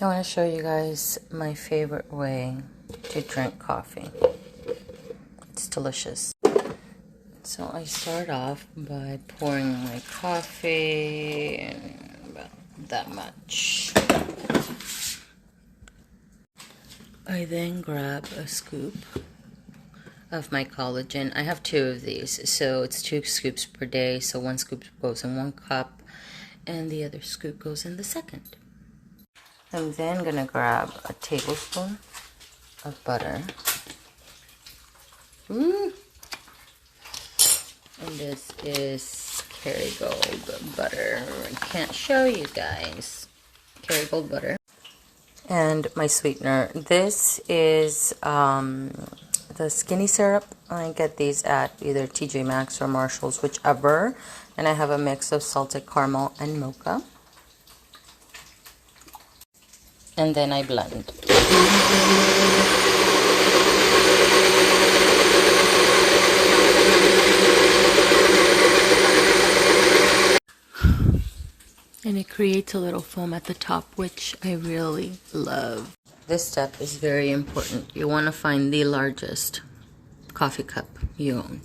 I want to show you guys my favorite way to drink coffee. It's delicious. So I start off by pouring my coffee, about that much. I then grab a scoop of my collagen. I have 2 of these, so it's 2 scoops per day. So 1 scoop goes in 1 cup, and the other scoop goes in the second. I'm then gonna grab a tablespoon of butter. And this is Kerrygold butter. I can't show you guys. Kerrygold butter. And my sweetener. This is the skinny syrup. I get these at either TJ Maxx or Marshall's, whichever. And I have a mix of salted caramel and mocha. And then I blend. And it creates a little foam at the top, which I really love. This step is very important. You want to find the largest coffee cup you own.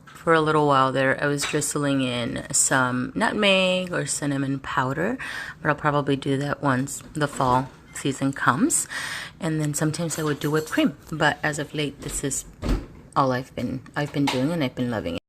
For a little while there, I was drizzling in some nutmeg or cinnamon powder, but I'll probably do that once the fall season comes. And then sometimes I would do whipped cream, but as of late, this is all I've been doing, and I've been loving it.